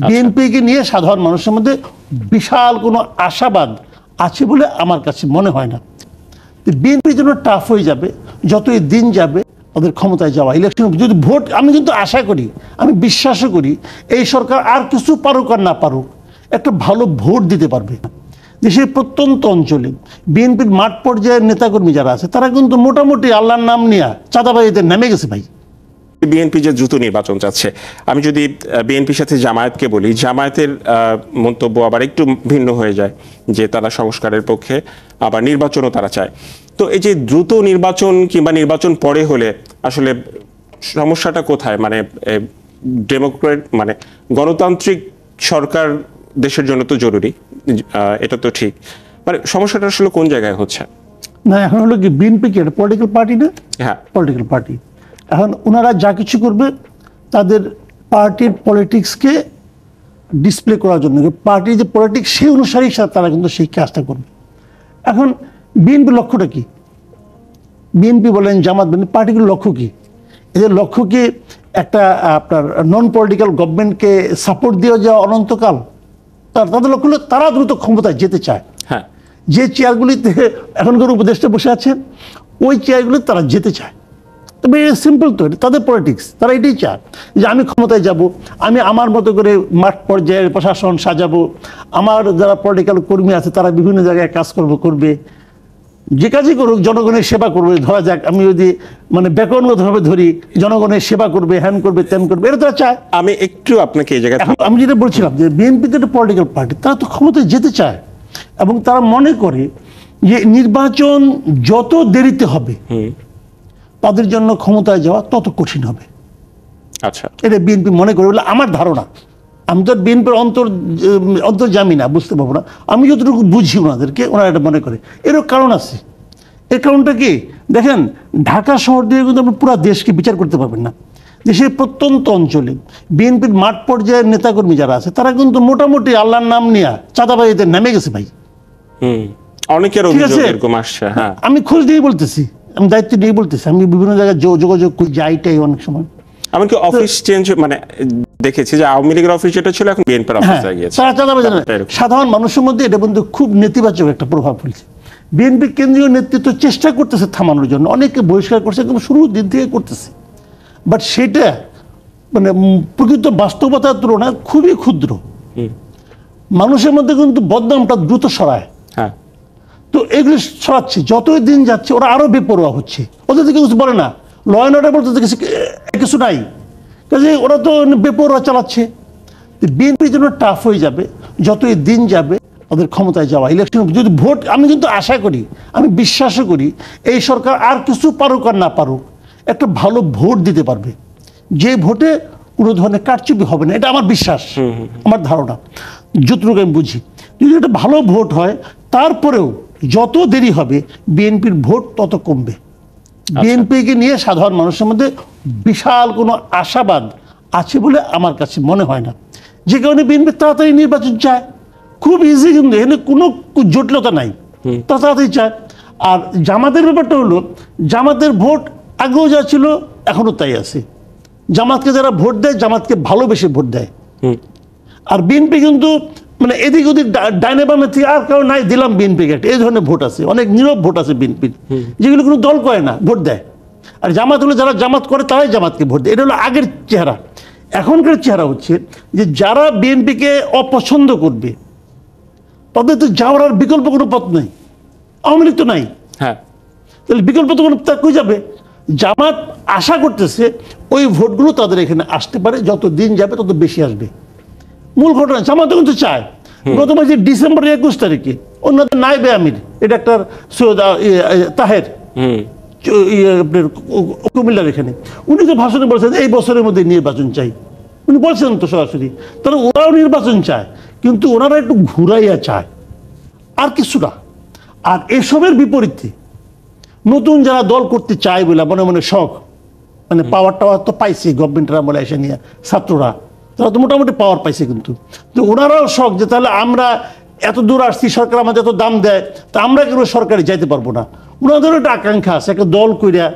বিএনপিকে নিয়ে সাধারণ মানুষের মধ্যে বিশাল কোনো আশাবাদ আছে বলে আমার কাছে মনে হয় না। বিএনপির জন্য টাফ হয়ে যাবে যতই দিন যাবে ওদের ক্ষমতায় যাওয়া। ইলেকশন যদি ভোট, আমি কিন্তু আশা করি, আমি বিশ্বাসও করি এই সরকার আর কিছু পারুক আর না পারুক একটা ভালো ভোট দিতে পারবে। দেশের প্রত্যন্ত অঞ্চলে বিএনপির মাঠ পর্যায়ের নেতাকর্মী যারা আছে তারা কিন্তু মোটামুটি আল্লাহর নাম নিয়ে চাঁদাবাজিতে নেমে গেছে ভাই। বিএনপি যে দ্রুত নির্বাচন চাচ্ছে, আমি যদি বিএনপির সাথে জামায়াতকে বলি, জামায়াতের মন্তব্য আবার একটু ভিন্ন হয়ে যায়, যে তারা সংস্কারের পক্ষে, আবার নির্বাচনও তারা চায়। তো এই যে দ্রুত নির্বাচন কিংবা নির্বাচন পরে হলে আসলে সমস্যাটা কোথায়? মানে ডেমোক্রেট মানে গণতান্ত্রিক সরকার দেশের জন্য তো জরুরি, এটা তো ঠিক, মানে সমস্যাটা আসলে কোন জায়গায় হচ্ছে? না, এখন হলো কি, বিএনপি কি একটা পলিটিক্যাল পার্টি না? হ্যাঁ, পলিটিক্যাল পার্টি। এখন ওনারা যা কিছু করবে তাদের পার্টির পলিটিক্সকে ডিসপ্লে করার জন্য, পার্টির যে পলিটিক্স সেই অনুসারেই তারা কিন্তু সেই কাজটা করবে। এখন বিএনপির লক্ষ্যটা কি? বিএনপি বলেন, জামাত বলেন, পার্টিগুলোর লক্ষ্য কি? এদের লক্ষ্য কি একটা আপনার নন পলিটিক্যাল গভর্নমেন্টকে সাপোর্ট দিয়ে যাওয়া অনন্তকাল? তাদের লক্ষ্য হলো তারা দ্রুত ক্ষমতায় যেতে চায়। হ্যাঁ, যে চেয়ারগুলিতে এখনকার উপদেষ্টা বসে আছেন ওই চেয়ারগুলি তারা যেতে চায়। তবে সিম্পল তো, তাদের পলিটিক্স, তারা এটাই চায় যে আমি ক্ষমতায় যাব, আমি আমার মতো করে মাঠ পর্যায়ের প্রশাসন সাজাবো, আমার যারা পলিটিক্যাল কর্মী আছে তারা বিভিন্ন জায়গায় কাজ করবে, যে কাজই করুক জনগণের সেবা করবে। ধরা যাক আমি যদি মানে ব্যাকরণগতভাবে ধরি, জনগণের সেবা করবে, হ্যান করবে, ত্যান করবে, এটা তারা চায়। আমি একটু আপনাকে এই জায়গায়, আমি যেটা বলছিলাম যে বিএনপি তো একটা পলিটিক্যাল পার্টি, তারা তো ক্ষমতায় যেতে চায় এবং তারা মনে করে যে নির্বাচন যত দেরিতে হবে তাদের জন্য ক্ষমতায় যাওয়া তত কঠিন হবে। আচ্ছা, এটা বিএনপি মনে করে বলে আমার ধারণা। আমি তো বিএনপির অন্তর্জামি না, বুঝতে পারবো না, আমি যতটুকু বুঝি ওনাদেরকে, ওনারা এটা মনে করে। এরও কারণ আছে। এর কারণটা কি দেখেন, ঢাকা শহর দিয়ে কিন্তু আপনি পুরো দেশকে বিচার করতে পারবেন না। দেশের প্রত্যন্ত অঞ্চলে বিএনপির মাঠ পর্যায়ের নেতাকর্মী যারা আছে তারা কিন্তু মোটামুটি আল্লাহর নাম নিয়ে চাঁদাবাজিতে নেমে গেছে ভাই। অনেকের অভিযোগ এরকম আসছে। হ্যাঁ, আমি খোঁজ দিয়ে বলতেছি, আমি দায়িত্ব নিয়ে বলতেছি, আমি বিভিন্ন জায়গায় যোগাযোগ করি, যাইটাই অনেক সময়। এমনকি অফিস চেঞ্জ মানে দেখেছি যে আওয়ামী লীগের অফিস যেটা ছিল এখন বিএনপির অফিস হয়ে গিয়েছে। সাধারণ মানুষের মধ্যে এটা কিন্তু খুব নেতিবাচক একটা প্রভাব ফেলছে। বিএনপি কেন্দ্রীয় নেতৃত্ব চেষ্টা করতেছে থামানোর জন্য, অনেকে বহিষ্কার করছে, কিন্তু শুরুর দিন থেকে করতেছে, বাট সেটা মানে প্রকৃত বাস্তবতার তুলনায় খুবই ক্ষুদ্র। মানুষের মধ্যে কিন্তু বদনামটা দ্রুত ছড়ায়। হ্যাঁ, তো এগুলো ছড়াচ্ছে, যতই দিন যাচ্ছে ওরা আরো বেপরোয়া হচ্ছে, ওদের থেকে কিছু বলে না, ল অ্যান্ড অর্ডার বলতে কিছু নাই, কাজে ওরা তো বেপরোয়া চালাচ্ছে। বিএনপির জন্য টাফ হয়ে যাবে যতই দিন যাবে ওদের ক্ষমতায় যাওয়া। ইলেকশন যদি ভোট, আমি কিন্তু আশা করি, আমি বিশ্বাসও করি এই সরকার আর কিছু পারুক আর না পারুক একটা ভালো ভোট দিতে পারবে, যে ভোটে কোনো ধরনের কারচুপি হবে না। এটা আমার বিশ্বাস, আমার ধারণা, যতটুকু আমি বুঝি। যদি একটা ভালো ভোট হয় তারপরেও যত দেরি হবে বিএনপির ভোট তত কমবে। বিএনপিকে নিয়ে সাধারণ মানুষের মধ্যে বিশাল কোনো আশাবাদ আছে বলে আমার কাছে মনে হয় না, যে কারণে বিএনপি তাড়াতাড়ি নির্বাচন চায়। খুব ইজি, কিন্তু এখানে কোনো জটিলতা নাই, তাড়াতাড়ি চায়। আর জামাতের ব্যাপারটা হলো, জামাতের ভোট আগেও যা ছিল এখনো তাই আছে। জামাতকে যারা ভোট দেয় জামাতকে ভালোবেসে ভোট দেয়। আর বিএনপি কিন্তু মানে এদিক ওদিক ডাইনে বামে থেকে আর কারো নাই দিলাম বিএনপিকে একটা, এই ধরনের ভোট আছে, অনেক নীরব ভোট আছে বিএনপির, যেগুলো কোনো দল করে না, ভোট দেয়। আর জামাত হলো যারা জামাত করে তারাই জামাতকে ভোট দেয়। এটা হলো আগের চেহারা। এখনকার চেহারা হচ্ছে যে যারা বিএনপিকে অপছন্দ করবে তাদের তো যাওয়ার আর বিকল্প কোনো পথ নেই। আওয়ামী লীগ তো নাই, হ্যাঁ, তাহলে বিকল্প তো কোনো কই যাবে? জামাত আশা করতেছে ওই ভোটগুলো তাদের এখানে আসতে পারে, যত দিন যাবে তত বেশি আসবে। মূল ঘটনা জামাত কিন্তু চায়। গত মাসে ডিসেম্বরের 21 তারিখে অন্যদের নায়েবে আমির, এটা একটা সৈয়দ তাহের কুমিল্লার এখানে, উনি তো ভাষণে বলছেন এই বছরের মধ্যে নির্বাচন চাই, উনি বলছেন তো সরাসরি। তাহলে ওরাও নির্বাচন চায়, কিন্তু ওনারা একটু ঘুরাইয়া চায়, আর কিছু না। আর এসবের বিপরীতে নতুন যারা দল করতে চায় বলে মনে মনে শখ, মানে পাওয়ার টাওয়ার তো পাইছে গভর্নমেন্টের আমলে এসে নিয়ে, ছাত্ররা তারা তো মোটামুটি পাওয়ার পাইছে, কিন্তু ওনারাও শখ যে তাহলে আমরা এত দূর আসছি, সরকার আমাদের এত দাম দেয়, তা আমরা কেন সরকারে যাইতে পারবো না? ওনাদেরও একটা আকাঙ্ক্ষা আছে, একটা দল কইরা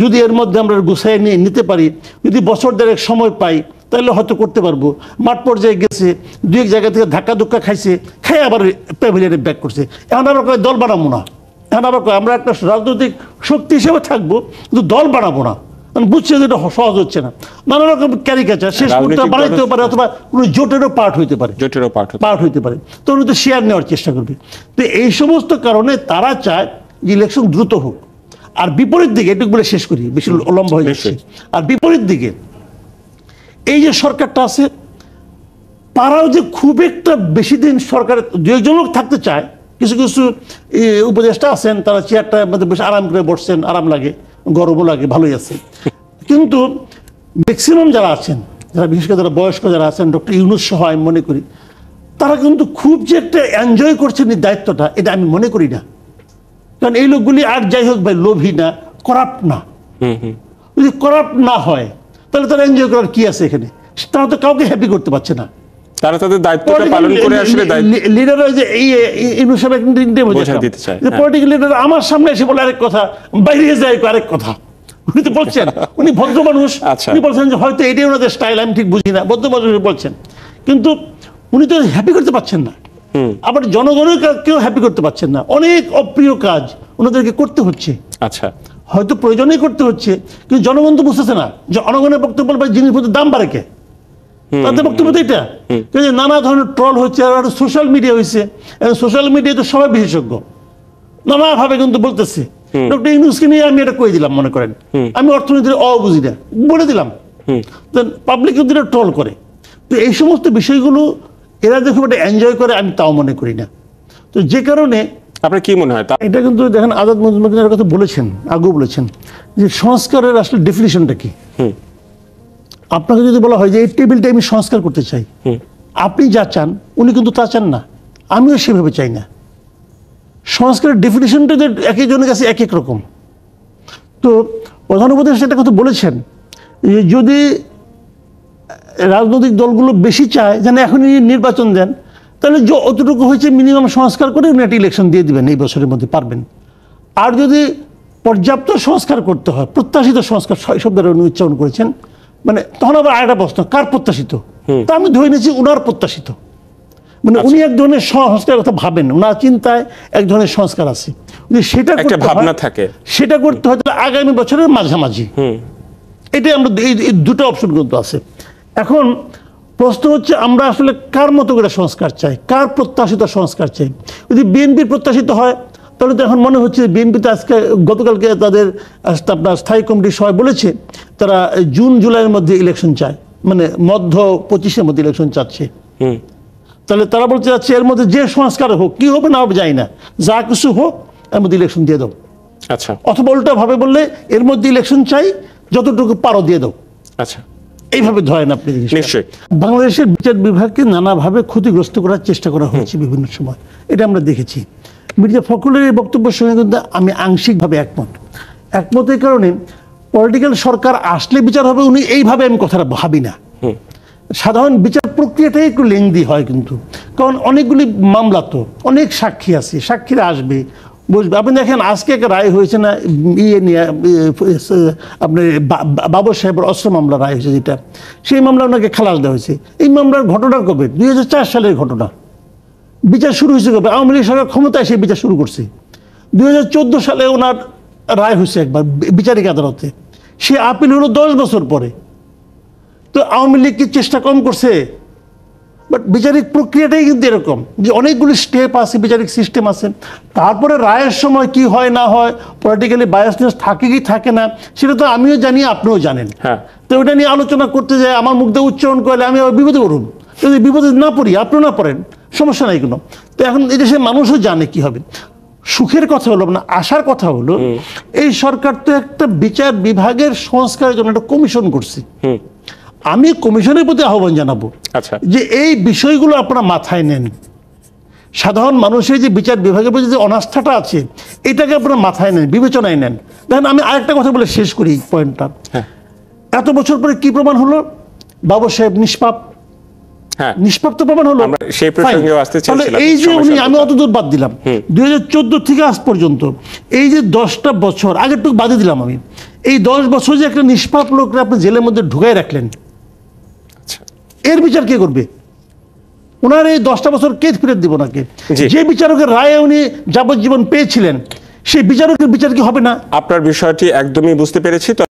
যদি এর মধ্যে আমরা গুছাই নিতে পারি, যদি বছর দেড়েক সময় পাই, তাহলে হয়তো করতে পারবো। মাঠ পর্যায়ে গেছে, দুই এক জায়গা থেকে ধাক্কা ধুক্কা খাইছে, খেয়ে আবার প্যাভিলিয়নে ব্যাক করছে। এখন আবার কয় দল বানাবো না, এখন আবার কয় আমরা একটা রাজনৈতিক শক্তি হিসেবে থাকবো, কিন্তু দল বানাবো না। বুঝছে যে এটা সহজ হচ্ছে না, নানা রকম ক্যারিকেচার শেষ করতে বানাইতেও পারে, অথবা কোনো জোটেরও পার্ট হইতে পারে, পার্ট হইতে পারে, তো উনি তো শেয়ার নেওয়ার চেষ্টা করবে। তো এই সমস্ত কারণে তারা চায় যে ইলেকশন দ্রুত হোক। আর বিপরীত দিকে, এটুকু বলে শেষ করি, বেশি লম্বা হয়ে যাচ্ছে, আর বিপরীত দিকে এই যে সরকারটা আছে, তারাও যে খুব একটা বেশি দিন সরকারের দু একজন লোক থাকতে চায়, কিছু কিছু উপদেষ্টা আছেন, তারা চেয়ারটার মধ্যে বেশ আরাম করে বসছেন, আরাম লাগে, গরমও লাগে, ভালোই আছে। কিন্তু ম্যাক্সিমাম যারা আছেন, যারা বিশেষ করে যারা বয়স্ক যারা আছেন, ডক্টর ইউনূস সহ আমি মনে করি, তারা কিন্তু খুব যে একটা এনজয় করছেন এই দায়িত্বটা, এটা আমি মনে করি না। কারণ এই লোকগুলি আর যাই হোক ভাই লোভী না, করাপ্ট না। যদি করাপ্ট না হয় তাহলে তারা এনজয় করার কি আছে এখানে? তারা তো কাউকে হ্যাপি করতে পারছে না। তারা তাদের দায়িত্বটা পালন করে আসলে লিডার যে এই ইউনূস সাহেব বোঝাই দিতে চায়, যে পলিটিক্যাল লিডার আমার সামনে এসে বলে আরেক কথা, বাইরে যায় আরেক কথা। উনি তো বলছেন, উনি ভদ্র মানুষ, উনি বলছেন যে হয়তো এটাই ওনাদের স্টাইল, আমি ঠিক বুঝি না, ভদ্র মানুষ বলছেন, কিন্তু উনি তো হ্যাপি করতে পারছেন না। আবার জনগণের কেউ হ্যাপি করতে পারছেন না। অনেক অপ্রিয় কাজ ওনাদেরকে করতে হচ্ছে। আচ্ছা, হয়তো প্রয়োজনেই করতে হচ্ছে, কিন্তু জনগণ তো বুঝতেছে না যে জনগণের বক্তব্য বলবে জিনিসপত্রের দাম বাড়ে কে, তাদের বক্তব্য তো এটা। নানা ধরনের ট্রল হচ্ছে, আর সোশ্যাল মিডিয়া হয়েছে, সোশ্যাল মিডিয়ায় তো সবাই বিশেষজ্ঞ, নানাভাবে কিন্তু বলতেছে। ডক্টর ইউনূসকে নিয়ে আমি এটা কয়ে দিলাম, মনে করেন আমি অর্থনীতির বুঝি না, বলে দিলাম, পাবলিক কিন্তু এটা ট্রল করে। তো এই সমস্ত বিষয়গুলো এরা যে খুব একটা এনজয় করে, আমি তাও মনে করি না। তো যে কারণে আপনার কি মনে হয়? এটা কিন্তু দেখেন, আজাদ মজুমদার কথা বলেছেন, আগেও বলেছেন, যে সংস্কারের আসলে ডেফিনিশনটা কি। আপনাকে যদি বলা হয় যে এই টেবিলটা আমি সংস্কার করতে চাই, আপনি যা চান উনি কিন্তু তা চান না, আমিও সেভাবে চাই না। সংস্কারের ডেফিনিশনটা এক একজনের কাছে এক এক রকম। তো প্রধান উপদেষ্টা একটা কথা বলেছেন যে যদি রাজনৈতিক দলগুলো বেশি চায় যেন এখনই নির্বাচন দেন, তাহলে যতটুকু হয়েছে মিনিমাম সংস্কার করে উনি একটা ইলেকশন দিয়ে দিবেন, এই বছরের মধ্যে পারবেন। আর যদি পর্যাপ্ত সংস্কার করতে হয়, প্রত্যাশিত সংস্কার, শব্দটা উনি উচ্চারণ করেছেন, মানে তখন আবার আরেকটা প্রশ্ন, কার প্রত্যাশিত? তা আমি ধরে নিয়েছি উনার প্রত্যাশিত, মানে উনি এক ধরনের সংস্কার কথা ভাবেন, ওনার চিন্তায় এক ধরনের সংস্কার আছে, সেটা ভাবনা থাকে, সেটা করতে হয় তাহলে আগামী বছরের মাঝামাঝি। এটাই আমরা, এই দুটো অপশন কিন্তু আছে। এখন প্রশ্ন হচ্ছে আমরা আসলে কার মতো করে সংস্কার চাই, কার প্রত্যাশিত সংস্কার চাই। যদি বিএনপির প্রত্যাশিত হয় তাহলে তো এখন মনে হচ্ছে বিএনপিতে আজকে গতকালকে তাদের আপনার স্থায়ী কমিটির সবাই বলেছে তারা জুন জুলাইয়ের মধ্যে ইলেকশন চায়, মানে মধ্য 25-এর মধ্যে ইলেকশন চাচ্ছে। তাহলে তারা বলতে যাচ্ছে এর মধ্যে যে সংস্কার হোক, কি হবে না হবে জানি না, যা কিছু হোক এর মধ্যে ইলেকশন দিয়ে দাও। আচ্ছা, অথবা উল্টা ভাবে বললে এর মধ্যে ইলেকশন চাই, যতটুকু পারো দিয়ে দাও। আচ্ছা, এইভাবে ধরেন আপনি। নিশ্চয়ই বাংলাদেশের বিচার বিভাগকে নানাভাবে ক্ষতিগ্রস্ত করার চেষ্টা করা হয়েছে বিভিন্ন সময়, এটা আমরা দেখেছি। মির্জা ফখরুলের এই বক্তব্যের সঙ্গে কিন্তু আমি আংশিকভাবে একমত। এই কারণে পলিটিক্যাল সরকার আসলে বিচার হবে, উনি এইভাবে আমি কথাটা ভাবি না। সাধারণ বিচার প্রক্রিয়াটাই একটু লেংদি হয় কিন্তু, কারণ অনেকগুলি মামলা, তো অনেক সাক্ষী আছে, সাক্ষীরা আসবে বুঝবে। আপনি দেখেন আজকে একটা রায় হয়েছে না ইয়ে নিয়ে, আপনার বাবর সাহেবের অস্ত্র মামলা রায় হয়েছে, যেটা সেই মামলা ওনাকে খালাস দেওয়া হয়েছে। এই মামলার ঘটনা কবে? 2004 সালের ঘটনা। বিচার শুরু হয়েছে কবে? আওয়ামী লীগ সরকার ক্ষমতায় সেই বিচার শুরু করছে। 2014 সালে ওনার রায় হয়েছে একবার বিচারিক আদালতে, সে আপিল হলো 10 বছর পরে। তো আওয়ামী লীগ কি চেষ্টা কম করছে? বাট বিচারিক প্রক্রিয়াটাই কিন্তু এরকম যে অনেকগুলি স্টেপ আছে, বিচারিক সিস্টেম আছে। তারপরে রায়ের সময় কি হয় না হয়, পলিটিক্যালি বায়াসনেস থাকে কি থাকে না, সেটা তো আমিও জানি, আপনিও জানেন। তো ওটা নিয়ে আলোচনা করতে যায়, আমার মুখ দিয়ে উচ্চারণ করলে আমি আবার বিপদে পড়ুন। যদি বিপদে না পড়ি, আপনিও না পড়েন, সমস্যা নাই কোনো। তো এখন এই দেশের মানুষও জানে কি হবে। সুখের কথা হলো না, আশার কথা হলো এই সরকার তো একটা বিচার বিভাগের সংস্কারের জন্য একটা কমিশন করছে। আমি কমিশনের প্রতি আহ্বান জানাবো যে এই বিষয়গুলো আপনারা মাথায় নেন। সাধারণ মানুষের যে বিচার বিভাগের প্রতি যে অনাস্থাটা আছে, এটাকে আপনারা মাথায় নেন, বিবেচনায় নেন। দেখেন আমি আরেকটা কথা বলে শেষ করি পয়েন্টটা। এত বছর পরে কি প্রমাণ হলো? বাবর সাহেব নিষ্পাপ, নিষ্পাপ তো প্রমাণ হলো। এই যে উনি, আমি অতদূর বাদ দিলাম, 2014 থেকে আজ পর্যন্ত এই যে 10টা বছর, আগেরটুকু বাদে দিলাম আমি, এই 10 বছর যে একটা নিষ্পাপ লোকরা আপনি জেলের মধ্যে ঢুকাই রাখলেন, এর বিচার কে করবে? ওনার এই 10টা বছর কে ফেরত দিব ওনাকে? জি। যে বিচারকের রায়ে উনি যাবজ্জীবন পেয়েছিলেন সেই বিচারকের বিচার কি হবে না? আপনার বিষয়টি একদমই বুঝতে পেরেছি।